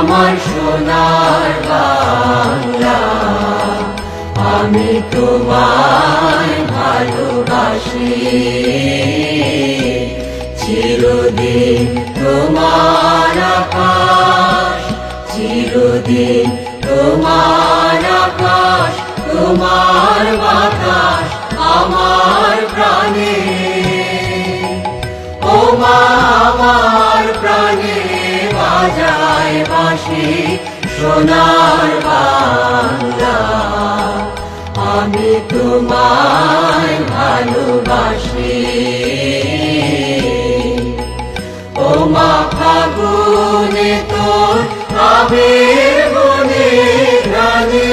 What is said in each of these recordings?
আমার সোনার বাংলা, আমি তোমায় ভালোবাসি। চিরদিন তোমার আকাশ, চিরদিন তোমার আকাশ, তোমার বাতাস আমার প্রাণে। ও মা আমার প্রাণে বাজায় বাঁশি সোনার বাংলা, আমি তোমায় ভালোবাসি। ও মা ফাগুনে তোর আবির বনে প্রাণে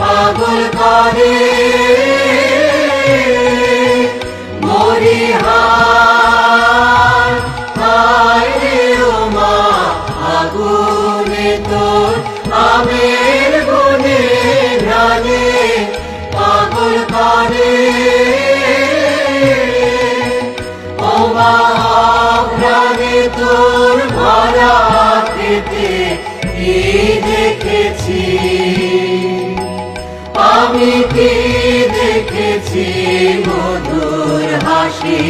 পাগল করে মরি হায় হায় রে। ও মা ফাগুনে তোর আবির বনে প্রাণে পাগল করে। ও মা প্রাণে তোর ভরা পেতে কি দেখেছি, আমি কি দেখেছি মধুর হাসি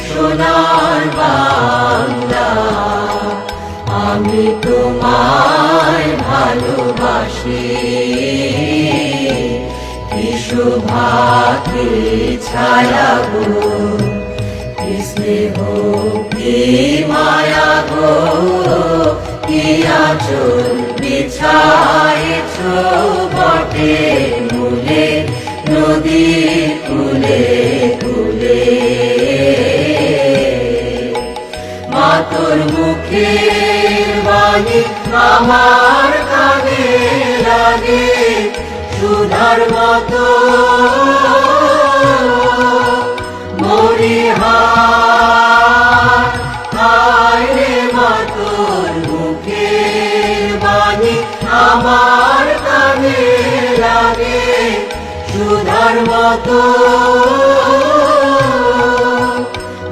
সোনার বাংলা, আমি তোমায় ভালোবাসি। কি শোভা কি ছায়া গো, কি স্নেহ কি মায়া গো, কি আঁচল বিছায়েছ বটে মূলে নদী কূলে কূলে। মা তোর মুখের বাণী আমার কানে লাগে সুধার মতো মরি হায় হায় রে। মা তোর মুখের বাণী আমার কানে লাগে সুধার মতো।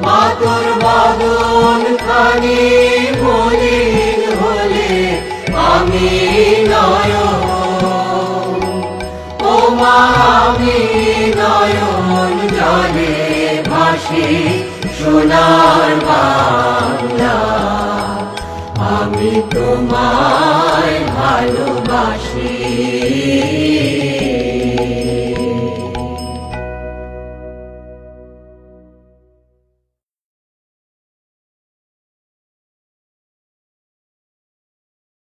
মা তোর বদন খানি মলিন হলে আমি নয়ন, ও মা আমি নয়ন জলে ভাসি সোনার বাংলা, আমি তোমায় ভালো